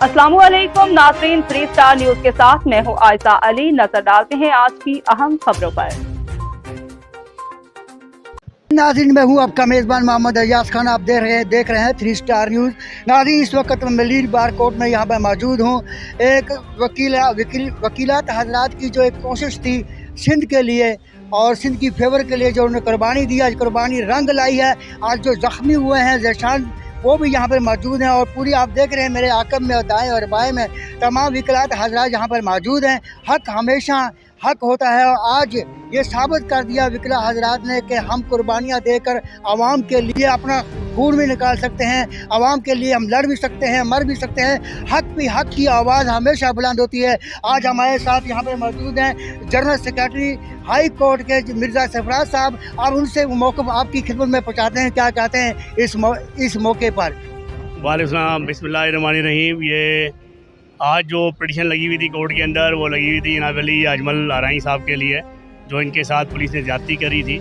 अस्सलामुअलैकुम नाज़रीन, 3 star news के साथ मैं हूं आयशा अली। नजर डालते हैं आज की अहम खबरों पर। नाज़रीन, मैं हूं आपका मेज़बान मोहम्मद अयाज खान। आप देख रहे हैं 3 स्टार न्यूज़। नाज़रीन, इस वक्त मलिर बार कोर्ट में यहाँ पर मौजूद हूँ। एक वकीलात हजरात की जो एक कोशिश थी सिंध के लिए और सिंध की फेवर के लिए, जो उन्होंने कुर्बानी दी, आज कुर्बानी रंग लाई है। आज जो ज़ख्मी हुए हैं ज़ेशान, वो भी यहाँ पर मौजूद हैं और पूरी आप देख रहे हैं मेरे आकब में और दाएँ और बाएँ में तमाम वकीलात हजरात यहाँ पर मौजूद हैं। हक हमेशा हक होता है और आज ये साबित कर दिया वकीला हजरात ने कि हम कुर्बानियाँ देकर आवाम के लिए अपना खून भी निकाल सकते हैं, आवाम के लिए हम लड़ भी सकते हैं, मर भी सकते हैं। हक की आवाज़ हमेशा बुलंद होती है। आज हमारे साथ यहाँ पर मौजूद हैं जनरल सेक्रेटरी हाई कोर्ट के मिर्ज़ा सरफराज साहब। आप उनसे वो मौक़िफ़ आपकी खिदमत में पहुँचाते हैं, क्या कहते हैं इस मौके पर? वालेकुम सलाम, बिस्मिल्लाहिर्रहमानिर्रहीम। ये आज जो पिटीशन लगी हुई थी कोर्ट के अंदर, वो लगी हुई थी जनाब अली अजमल आरई साहब के लिए, जो इनके साथ पुलिस ने ज़्यादती करी थी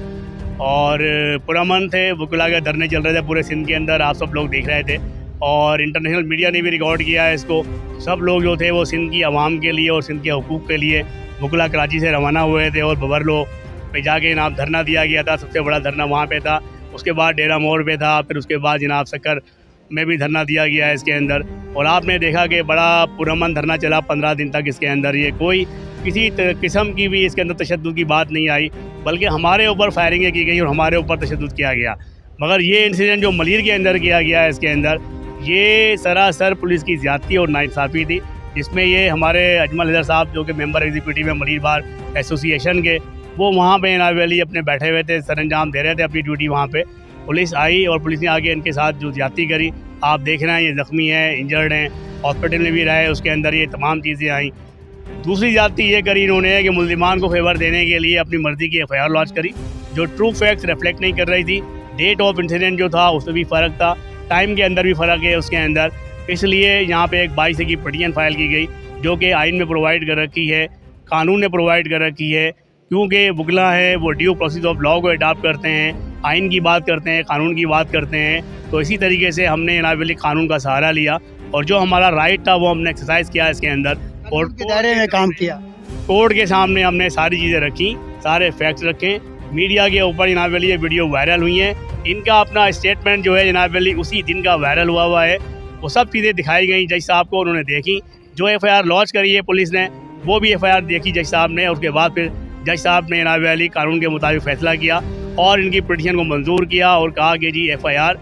और पुरअमन थे। वकीला के धरने चल रहे थे पूरे सिंध के अंदर, आप सब लोग देख रहे थे और इंटरनेशनल मीडिया ने भी रिकॉर्ड किया है इसको। सब लोग जो थे वो सिंध की आवाम के लिए और सिंध के हुकूक़ के लिए वकीला कराची से रवाना हुए थे और बबरलो पे जाके जनाब धरना दिया गया था। सबसे बड़ा धरना वहाँ पे था। उसके बाद डेरा मोड़ पे था, फिर उसके बाद जनाब सक्कर में भी धरना दिया गया है इसके अंदर। और आपने देखा कि बड़ा पुरअमन धरना चला 15 दिन तक इसके अंदर। ये कोई किसी किस्म की भी इसके अंदर तशद्दुद की बात नहीं आई, बल्कि हमारे ऊपर फायरिंगें की गई और हमारे ऊपर तशद्दुद किया गया। मगर ये इंसिडेंट जो मलिर के अंदर किया गया है इसके अंदर, ये सरासर पुलिस की ज़्यादती और नाइंसाफ़ी थी, जिसमें ये हमारे अजमल हैदर साहब जो कि मेंबर एग्जीक्यूटिव है मलिर बार एसोसिएशन के, वो वहाँ पे जनाब अली अपने बैठे हुए थे, सरअंजाम दे रहे थे अपनी ड्यूटी। वहाँ पे पुलिस आई और पुलिस ने आगे इनके साथ जो ज़्यादती करी, आप देख रहे हैं ये ज़ख्मी हैं, इंजर्ड हैं, हॉस्पिटल में भी रहे। उसके अंदर ये तमाम चीज़ें आई। दूसरी ज़्यादती ये करी इन्होंने कि मुल्ज़िमान को फेवर देने के लिए अपनी मर्ज़ी की FIR लॉन्च करी, जो ट्रू फैक्ट्स रिफ्लेक्ट नहीं कर रही थी। डेट ऑफ इंसिडेंट जो था उसमें भी फ़र्क था, टाइम के अंदर भी फ़र्क है उसके अंदर। इसलिए यहाँ पे एक 22 की पिटीशन फाइल की गई, जो कि आइन में प्रोवाइड कर रखी है, कानून ने प्रोवाइड कर रखी है। क्योंकि वकीला है वो ड्यू प्रोसेस ऑफ लॉ को अडॉप्ट करते हैं, आइन की बात करते हैं, कानून की बात करते हैं। तो इसी तरीके से हमने जनाब अली कानून का सहारा लिया और जो हमारा राइट था वो हमने एक्सरसाइज किया इसके अंदर। कोर्ट के दायरे में काम किया, कोर्ट के सामने हमने सारी चीज़ें रखी, सारे फैक्ट्स रखे। मीडिया के ऊपर जनाब अली ये वीडियो वायरल हुई हैं। इनका अपना स्टेटमेंट जो है जनाब अली उसी दिन का वायरल हुआ है। वो सब चीज़ें दिखाई गई जज साहब को, उन्होंने देखी। जो FIR लॉन्च करी है पुलिस ने, वो भी FIR देखी जज साहब ने। उसके बाद फिर जज साहब ने जनाब अली कानून के मुताबिक फ़ैसला किया और इनकी पिटीशन को मंजूर किया और कहा कि जी FIR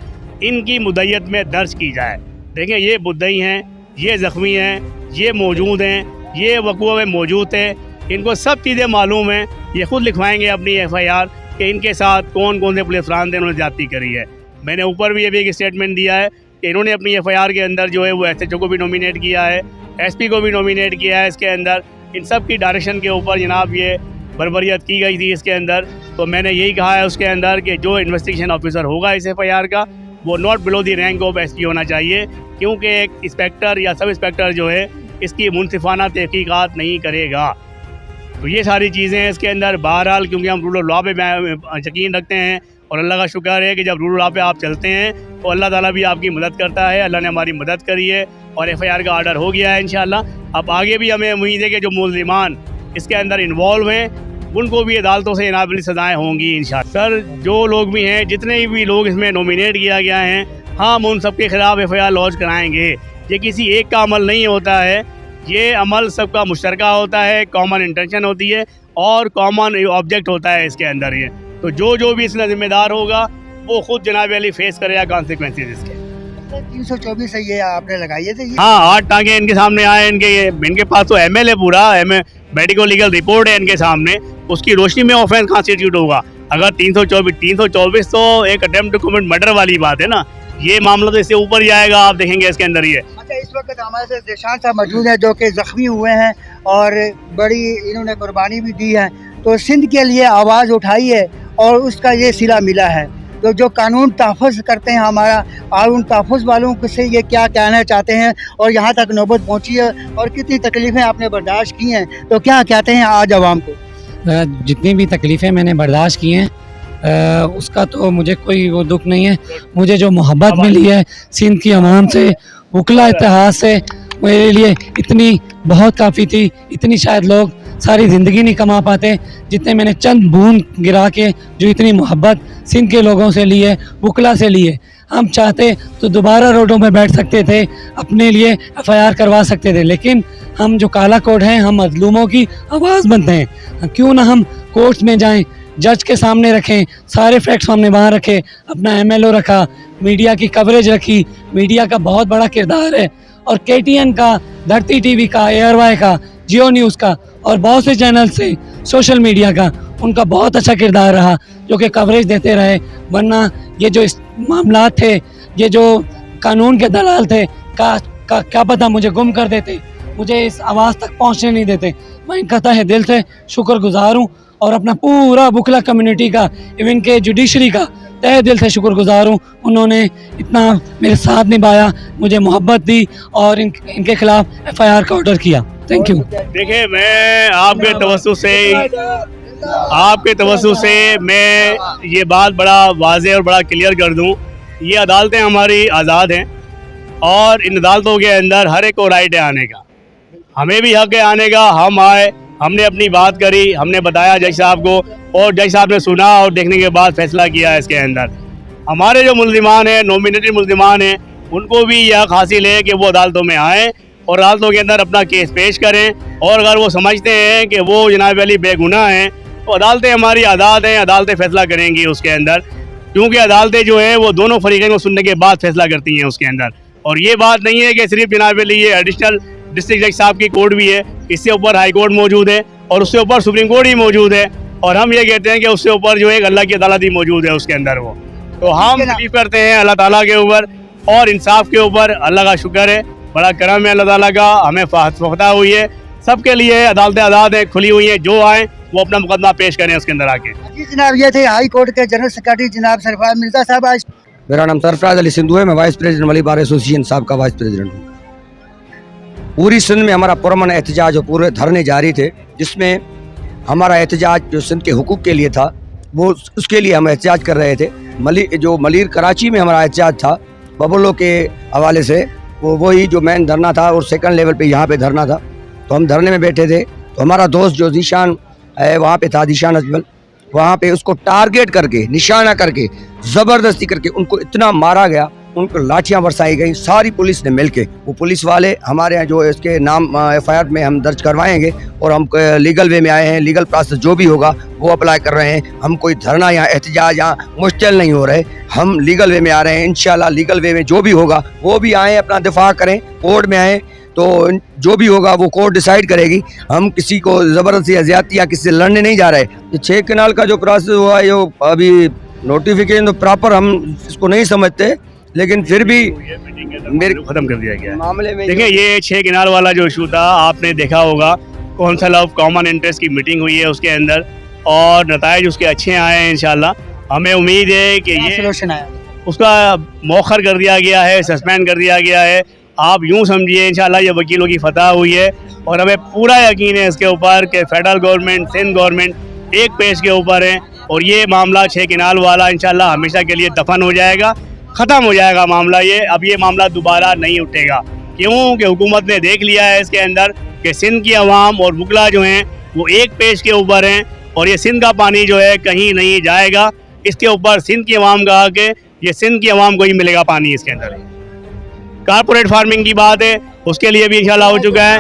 इनकी मुद्दत में दर्ज की जाए। देखें, ये मुद्दई हैं, ये ज़ख्मी हैं, ये मौजूद हैं, ये वक़ूअ में मौजूद थे, इनको सब चीज़ें मालूम हैं। ये ख़ुद लिखवाएंगे अपनी FIR कि इनके साथ कौन कौन से पुलिस अफसरान थे उन्होंने ज़्यादती करी है। मैंने ऊपर भी अभी एक स्टेटमेंट दिया है कि इन्होंने अपनी FIR के अंदर जो है वो SHO को भी नॉमिनेट किया है, SP को भी नॉमिनेट किया है इसके अंदर। इन सब की डायरेक्शन के ऊपर जनाब ये बर्बरियत की गई थी इसके अंदर। तो मैंने यही कहा है उसके अंदर कि जो इन्वेस्टिगेशन ऑफिसर होगा इस FIR का, वो not below the rank of SP होना चाहिए, क्योंकि एक इंस्पेक्टर या सब इंस्पेक्टर जो है इसकी मुनसिफाना तहकीकात नहीं करेगा। तो ये सारी चीज़ें हैं इसके अंदर। बहरहाल क्योंकि हम रूल ऑफ लॉ पे यकीन रखते हैं और अल्लाह का शुक्र है कि जब रूल ऑफ लॉ पे आप चलते हैं तो अल्लाह ताला भी आपकी मदद करता है। अल्लाह ने हमारी मदद करी है और FIR का आर्डर हो गया है इंशाअल्लाह। अब आगे भी हमें उम्मीद है कि जो मुल्ज़िमान इसके अंदर इन्वॉल्व हैं उनको भी अदालतों से जनाब अली सज़ाएँ होंगी इंशाअल्लाह। सर, जो लोग भी हैं, जितने भी लोग इसमें नॉमिनेट किया गया हैं, हाँ, हम उन सब के ख़िलाफ़ FIR लॉन्च कराएँगे। ये किसी एक का अमल नहीं होता है, ये अमल सबका मुश्तरका होता है, कॉमन इंटेंशन होती है और कॉमन ऑब्जेक्ट होता है इसके अंदर। ये तो जो भी इसमें ज़िम्मेदार होगा वो ख़ुद जनाब अली फेस करेगा कॉन्सिक्वेंसेस इसके। 324 से ये आपने लगाई है? हाँ, 8 टाँगे इनके सामने आए। इनके पास तो ML है, पूरा मेडिको लीगल रिपोर्ट है इनके सामने। उसकी रोशनी में ऑफेंस कॉन्स्टिट्यूट होगा। अगर 324 तो एक अटेम्प्ट टू कमिट मर्डर वाली बात है ना। ये मामला तो इससे ऊपर ही आएगा, आप देखेंगे इसके अंदर। ये अच्छा, इस वक्त हमारे साथ ज़ेशान साहब मौजूद है जो कि ज़ख्मी हुए हैं और बड़ी इन्होंने कुर्बानी भी दी है। तो सिंध के लिए आवाज़ उठाई है और उसका ये सिला मिला है। तो जो कानून तहफ़्फ़ुज़ करते हैं हमारा, और उन तहफ़्फ़ुज़ वालों से ये क्या कहना चाहते हैं और यहाँ तक नौबत पहुँची है और कितनी तकलीफ़ें आपने बर्दाश्त की हैं, तो क्या कहते हैं आज आवाम को? जितनी भी तकलीफ़ें मैंने बर्दाश्त की हैं उसका तो मुझे कोई वो दुख नहीं है। मुझे जो मोहब्बत मिली है सिंध की अवाम से, वकला इत्तेहाद से, मेरे लिए इतनी बहुत काफ़ी थी। इतनी शायद लोग सारी ज़िंदगी नहीं कमा पाते जितने मैंने चंद बूंद गिरा के जो इतनी मोहब्बत सिंध के लोगों से ली है, वकला से ली है। हम चाहते तो दोबारा रोडों में बैठ सकते थे, अपने लिए FIR करवा सकते थे, लेकिन हम जो काला कोड हैं, हम मजलूमों की आवाज़ बनते हैं। क्यों ना हम कोर्ट्स में जाएं, जज के सामने रखें, सारे फैक्ट्स हमने वहाँ रखे, अपना MLO रखा, मीडिया की कवरेज रखी। मीडिया का बहुत बड़ा किरदार है और KTN का, धरती TV का, ARY का, जियो न्यूज़ का और बहुत से चैनल से, सोशल मीडिया का, उनका बहुत अच्छा किरदार रहा जो कि कवरेज देते रहे। वरना ये जो इस मामला थे, ये जो कानून के दलाल थे, क्या पता मुझे गुम कर देते, मुझे इस आवाज़ तक पहुंचने नहीं देते। मैं इनका तहे दिल से शुक्रगुजार हूँ और अपना पूरा वकला कम्युनिटी का, इवन के जुडिशरी का तहे दिल से शुक्रगुजार हूँ। उन्होंने इतना मेरे साथ निभाया, मुझे मोहब्बत दी और इनके खिलाफ FIR का ऑर्डर किया। Thank you. देखिए, मैं आपके तवज्जो से मैं ये बात बड़ा वाज़ेह और बड़ा क्लियर कर दूं, ये अदालतें हमारी आज़ाद हैं और इन अदालतों के अंदर हर एक को राइट है आने का। हमें भी हक है आने का। हम आए, हमने अपनी बात करी, हमने बताया जज साहब को और जज साहब ने सुना और देखने के बाद फैसला किया। इसके अंदर हमारे जो मुल्ज़िमान हैं, नॉमिनेटेड मुल्ज़िमान हैं, उनको भी यह हक हासिल है कि वो अदालतों में आएँ और अदालतों के अंदर अपना केस पेश करें। और अगर वो समझते हैं कि वो जनाब अली बेगुनाह हैं तो अदालतें हमारी आज़ाद हैं, अदालतें फ़ैसला करेंगी उसके अंदर, क्योंकि अदालतें जो है वो दोनों फरीक़ैन को सुनने के बाद फैसला करती हैं उसके अंदर। और ये बात नहीं है कि सिर्फ जनाब अली ये एडिशनल डिस्ट्रिक्ट जज साहब की कोर्ट भी है, इससे ऊपर हाई कोर्ट मौजूद है और उससे ऊपर सुप्रीम कोर्ट ही मौजूद है और हम ये कहते हैं कि उससे ऊपर जो है अल्लाह की अदालत ही मौजूद है उसके अंदर। वो तो हम बिलीव करते हैं अल्लाह ताला के ऊपर और इंसाफ के ऊपर। अल्लाह का शुक्र है, बड़ा करम है अल्लाह ताला का, हमें फतह हुई है। सबके लिए अदालतें आज़ाद हैं, खुली हुई हैं, जो आएँ वो अपना मुकदमा पेश करें उसके अंदर आके। जी जनाब, ये थे हाई कोर्ट के जनरल सेक्रेटरी जनाब सरफराज मिर्जा साहब। आज मेरा नाम सरफराज अली सिंधु है, मैं वाइस प्रेसिडेंट मली बार एसोसिएशन साहब का वाइस प्रेसिडेंट हूँ। पूरी सिंध में हमारा पुरअमन एहतजाज और पूरे धरने जारी थे, जिसमें हमारा एहतजाज जो सिंध के हुकूक के लिए था, वो उसके लिए हम एहतजाज कर रहे थे। मलीर कराची में हमारा एहतजाज था बबलों के हवाले से, वही जो मेन धरना था और सेकंड लेवल पे यहाँ पे धरना था। तो हम धरने में बैठे थे, तो हमारा दोस्त जो जीशान है वहाँ पे था, जीशान अजमल, वहाँ पे उसको टारगेट करके, निशाना करके, ज़बरदस्ती करके उनको इतना मारा गया, उनको लाठियाँ बरसाई गई सारी पुलिस ने मिलके। वो पुलिस वाले हमारे यहाँ जो इसके नाम FIR में हम दर्ज करवाएंगे और हम लीगल वे में आए हैं, लीगल प्रोसेस जो भी होगा वो अप्लाई कर रहे हैं। हम कोई धरना यहाँ एहतजाज यहाँ मुश्किल नहीं हो रहे, हम लीगल वे में आ रहे हैं। इंशाल्लाह लीगल वे में जो भी होगा वो भी आएँ, अपना दिफा करें, कोर्ट में आएँ, तो जो भी होगा वो कोर्ट डिसाइड करेगी। हम किसी को ज़बरदस्ती या ज़्यादती या किसी से लड़ने नहीं जा रहे। ये 6 कनाल का जो प्रोसेस हुआ है, जो अभी नोटिफिकेशन तो प्रॉपर हम इसको नहीं समझते, लेकिन फिर भी मेरे ख़त्म कर दिया गया मामले में देखिए, ये 6 कनाल वाला जो इशू था, आपने देखा होगा काउंसिल ऑफ कॉमन इंटरेस्ट की मीटिंग हुई है उसके अंदर और नताइज उसके अच्छे आए हैं। इंशाल्लाह हमें उम्मीद है कि ये सोल्यूशन आया, उसका मौखर कर दिया गया है, सस्पेंड कर दिया गया है। आप यूँ समझिए इंशाल्लाह ये वकीलों की फतह हुई है और हमें पूरा यकीन है इसके ऊपर कि फेडरल गवर्नमेंट, सिंध गवर्नमेंट एक पेज के ऊपर है और ये मामला 6 कनाल वाला इंशाल्लाह हमेशा के लिए दफन हो जाएगा, ख़त्म हो जाएगा मामला। अब ये मामला दोबारा नहीं उठेगा, क्योंकि हुकूमत ने देख लिया है इसके अंदर कि सिंध की अवाम और वकला जो हैं वो एक पेज के ऊपर हैं और ये सिंध का पानी जो है कहीं नहीं जाएगा। इसके ऊपर सिंध की अवाम का हक है, ये सिंध की अवाम को ही मिलेगा पानी इसके अंदर। कारपोरेट फार्मिंग की बात है, उसके लिए भी इंशाल्लाह हो चुका है।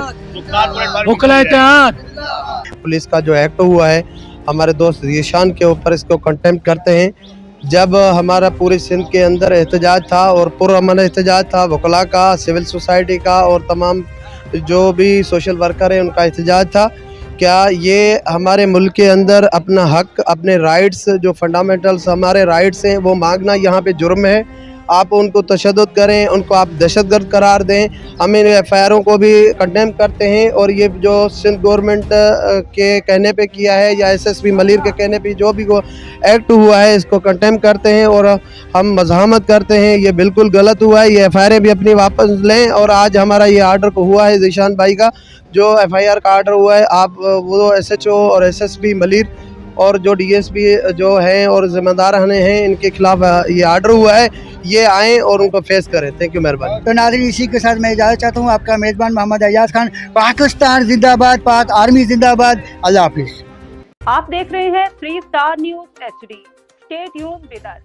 पुलिस का जो एक्ट हुआ है हमारे दोस्त जीशान के ऊपर, इसको कंटेम्प्ट करते हैं। जब हमारा पूरी सिंध के अंदर एहतजाज था और पुरअमन एहतजाज था, वकला का, सिविल सोसाइटी का और तमाम जो भी सोशल वर्कर है उनका एहतजाज था। क्या ये हमारे मुल्क के अंदर अपना हक, अपने राइट्स, जो फंडामेंटल्स हमारे राइट्स हैं वो मांगना यहाँ पे जुर्म है? आप उनको तशद्दुद करें, उनको आप दहशतगर्द करार दें। हम इन FIR को भी कंडेम करते हैं और ये जो सिंध गवर्नमेंट के कहने पे किया है या SSP मलीर के कहने पे जो भी वो एक्ट हुआ है इसको कंडेम करते हैं और हम मज़ाहमत करते हैं। ये बिल्कुल गलत हुआ है, ये FIR भी अपनी वापस लें। और आज हमारा ये आर्डर हुआ है जीशान भाई का, जो FIR का आर्डर हुआ है, आप वो SHO और SSP मलीर और जो डीएसपी जो हैं और जिम्मेदार हैं इनके खिलाफ ये आर्डर हुआ है, ये आएँ और उनको फेस करें। थैंक यू, मेहरबानी। तो नाज़रीन, इसी के साथ मैं इजाज़त चाहता हूँ। आपका मेज़बान मोहम्मद अय्याज खान। पाकिस्तान जिंदाबाद, पाक आर्मी जिंदाबाद। अल्लाह हाफिज़। आप देख रहे हैं 3 star news HD। Stay tuned with us.